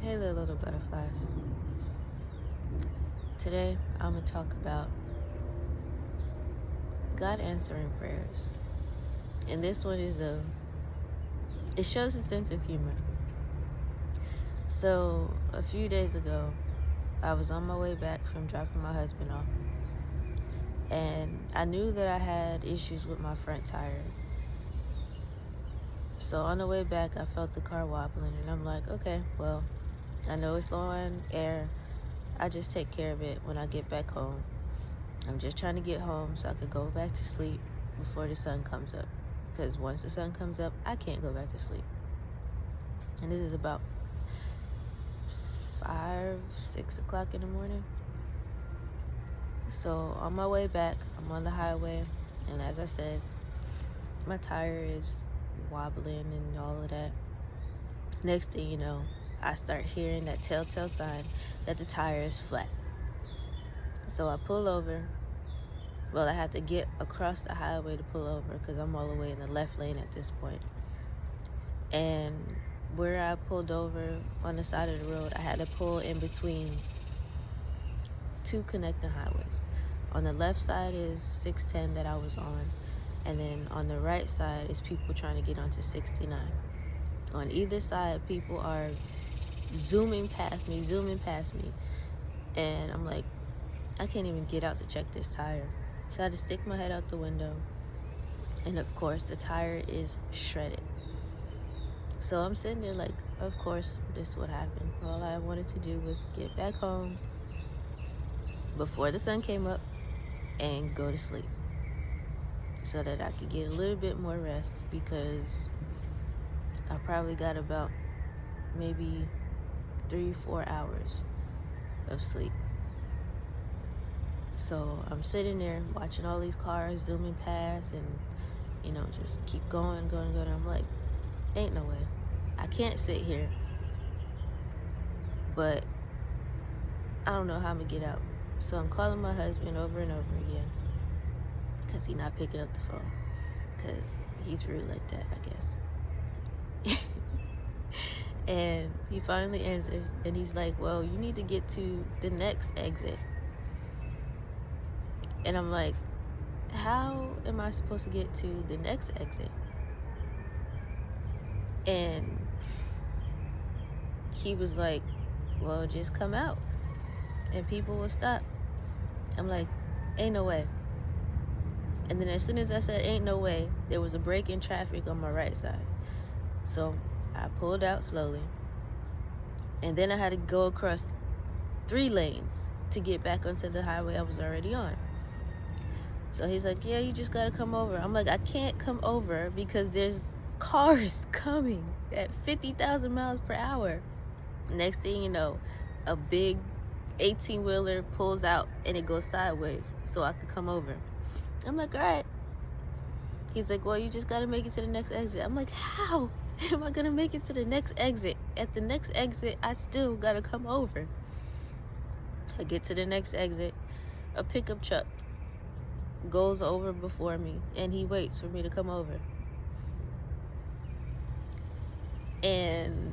Hey there, little butterflies. Today, I'm going to talk about God answering prayers. And this one it shows a sense of humor. So, a few days ago, I was on my way back from dropping my husband off. And I knew that I had issues with my front tire. So, on the way back, I felt the car wobbling. And I'm like, okay, well, I know it's low on air. I just take care of it when I get back home. I'm just trying to get home so I could go back to sleep before the sun comes up. Because once the sun comes up, I can't go back to sleep. And this is about 6 o'clock in the morning. So on my way back, I'm on the highway. And as I said, my tire is wobbling and all of that. Next thing you know, I start hearing that telltale sign that the tire is flat. So I pull over. Well, I had to get across the highway to pull over because I'm all the way in the left lane at this point. And where I pulled over on the side of the road, I had to pull in between two connecting highways. On the left side is 610 that I was on, and then on the right side is people trying to get onto 69. On either side, people are zooming past me, and I'm like, I can't even get out to check this tire. So I had to stick my head out the window, and of course the tire is shredded. So I'm sitting there like, of course this would happen. All I wanted to do was get back home before the sun came up and go to sleep so that I could get a little bit more rest, because I probably got about maybe 3-4 hours of sleep. So I'm sitting there watching all these cars zooming past and, just keep going. I'm like, ain't no way. I can't sit here. But I don't know how I'm going to get out. So I'm calling my husband over and over again because he's not picking up the phone, because he's rude like that, I guess. And he finally answers, and he's like, well, you need to get to the next exit. And I'm like, how am I supposed to get to the next exit? And he was like, well, just come out and people will stop. I'm like, ain't no way. And then as soon as I said ain't no way, there was a break in traffic on my right side. So I pulled out slowly, and then I had to go across 3 lanes to get back onto the highway I was already on. So he's like, yeah, you just gotta come over. I'm like, I can't come over because there's cars coming at 50,000 miles per hour. Next thing you know, a big 18-wheeler pulls out and it goes sideways so I could come over. I'm like, all right. He's like, well, you just gotta make it to the next exit. I'm like, how am I gonna make it to the next exit? At the next exit, I still gotta come over. I get to the next exit. A pickup truck goes over before me, and he waits for me to come over. And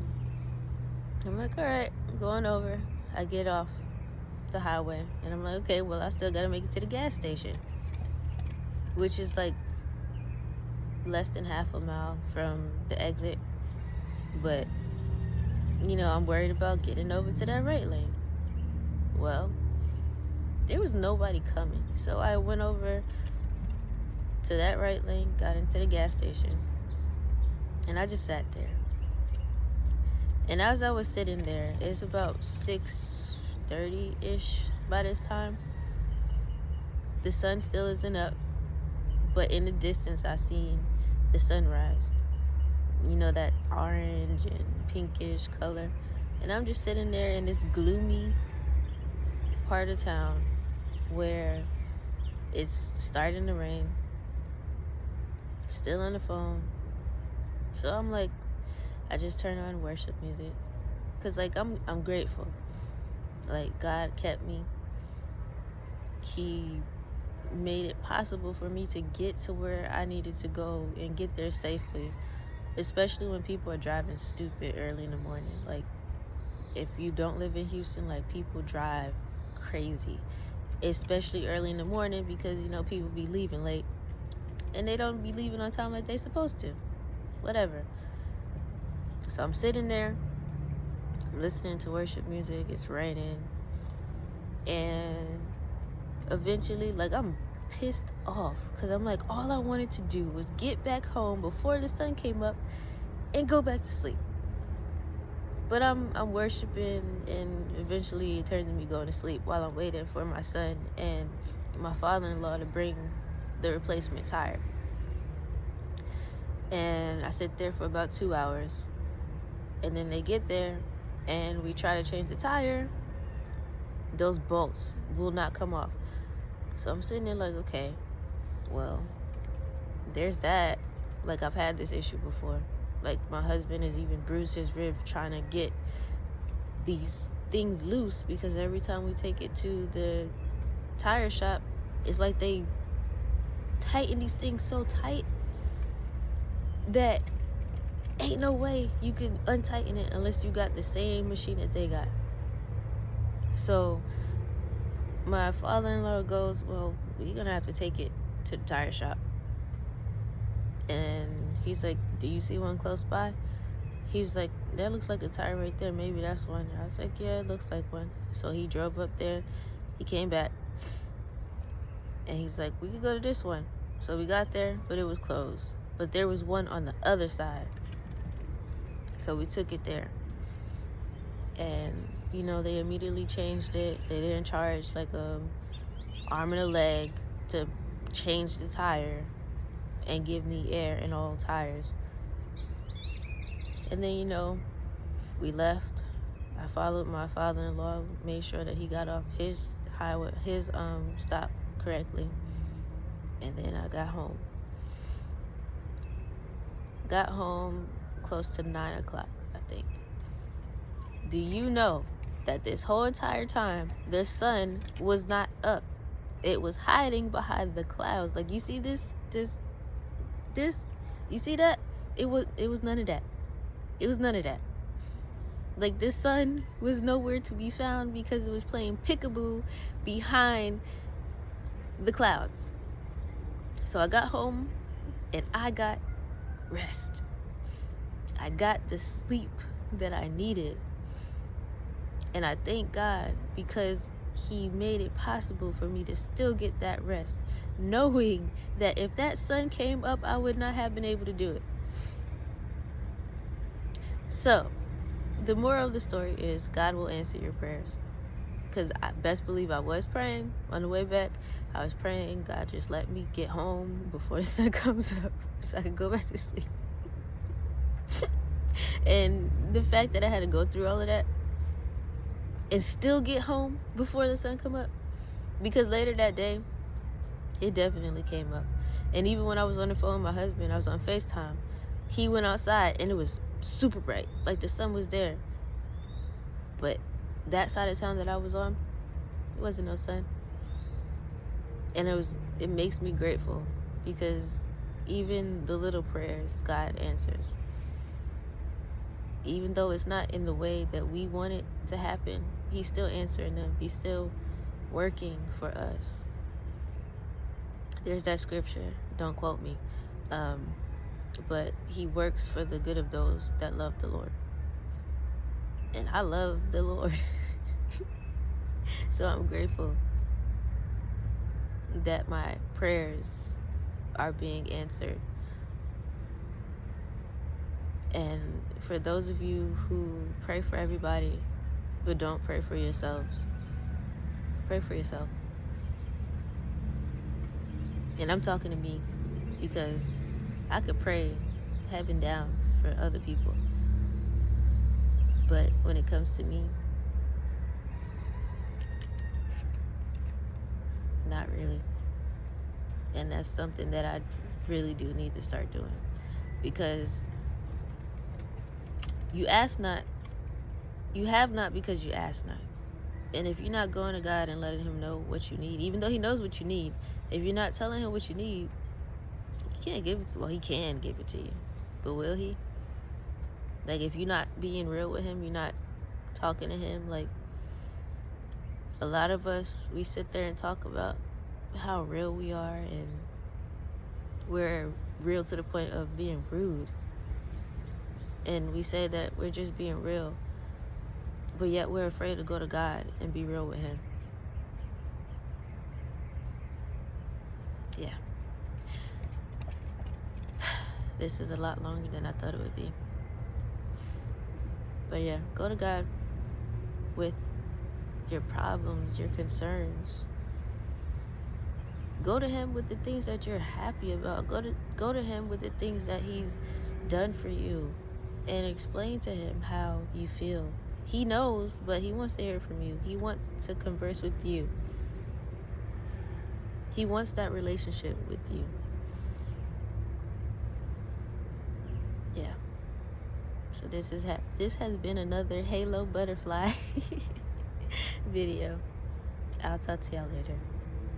I'm like, all right, I'm going over. I get off the highway, and I'm like, okay, well, I still gotta make it to the gas station, which is like less than half a mile from the exit. But I'm worried about getting over to that right lane. Well, there was nobody coming, so I went over to that right lane, got into the gas station, and I just sat there. And as I was sitting there, it's about 6:30-ish by this time. The sun still isn't up, but in the distance I seen the sunrise. That orange and pinkish color. And I'm just sitting there in this gloomy part of town where it's starting to rain. Still on the phone. So I'm like, I just turn on worship music, because I'm grateful. Like, God kept me. He made it possible for me to get to where I needed to go and get there safely, especially when people are driving stupid early in the morning. Like, if you don't live in Houston, like, people drive crazy, especially early in the morning, because people be leaving late and they don't be leaving on time like they supposed to. Whatever. So I'm sitting there listening to worship music. It's raining, and eventually, like, I'm pissed off because I'm like, all I wanted to do was get back home before the sun came up and go back to sleep. But I'm worshiping, and eventually it turns to me going to sleep while I'm waiting for my son and my father-in-law to bring the replacement tire. And I sit there for about 2 hours, and then they get there and we try to change the tire. Those bolts will not come off. So I'm sitting there like, okay, well, there's that. Like, I've had this issue before. Like, my husband has even bruised his rib trying to get these things loose, because every time we take it to the tire shop, it's like they tighten these things so tight that ain't no way you can untighten it unless you got the same machine that they got. So my father-in-law goes, well, you're gonna have to take it to the tire shop. And he's like, do you see one close by? He was like, that looks like a tire right there. Maybe that's one. I was like, yeah, it looks like one. So he drove up there. He came back. And he was like, we could go to this one. So we got there, but it was closed. But there was one on the other side. So we took it there. And, they immediately changed it. They didn't charge like a arm and a leg to change the tire and give me air in all tires. And then, we left. I followed my father-in-law, made sure that he got off his highway, his stop correctly. And then I got home. Got home close to 9 o'clock, I think. Do you know that this whole entire time, the sun was not up? It was hiding behind the clouds. Like, you see this, you see that? It was none of that. It was none of that. Like, the sun was nowhere to be found because it was playing peekaboo behind the clouds. So I got home and I got rest. I got the sleep that I needed. And I thank God, because he made it possible for me to still get that rest, knowing that if that sun came up, I would not have been able to do it. So the moral of the story is, God will answer your prayers. Because I best believe I was praying on the way back. I was praying, God, just let me get home before the sun comes up so I can go back to sleep. And the fact that I had to go through all of that and still get home before the sun come up, because later that day, it definitely came up. And even when I was on the phone with my husband, I was on FaceTime, he went outside and it was super bright. Like, the sun was there. But that side of town that I was on, it wasn't no sun. And it makes me grateful, because even the little prayers, God answers. Even though it's not in the way that we want it to happen, he's still answering them. He's still working for us. There's that scripture, don't quote me, but he works for the good of those that love the Lord. And I love the Lord. So I'm grateful that my prayers are being answered. And for those of you who pray for everybody but don't pray for yourselves, pray for yourself. And I'm talking to me, because I could pray heaven down for other people, but when it comes to me, not really. And that's something that I really do need to start doing, because you ask not, you have not because you ask not. And if you're not going to God and letting him know what you need, even though he knows what you need, if you're not telling him what you need, he can't give it to, well, he can give it to you, but will he? Like, if you're not being real with him, you're not talking to him. Like, a lot of us, we sit there and talk about how real we are, and we're real to the point of being rude. And we say that we're just being real, but yet we're afraid to go to God and be real with him. Yeah. This is a lot longer than I thought it would be. But yeah, go to God with your problems, your concerns. Go to him with the things that you're happy about. Go to him with the things that he's done for you, and explain to him how you feel. He knows, but he wants to hear from you. He wants to converse with you. He wants that relationship with you. Yeah. So this has been another Halo Butterfly video. I'll talk to y'all later.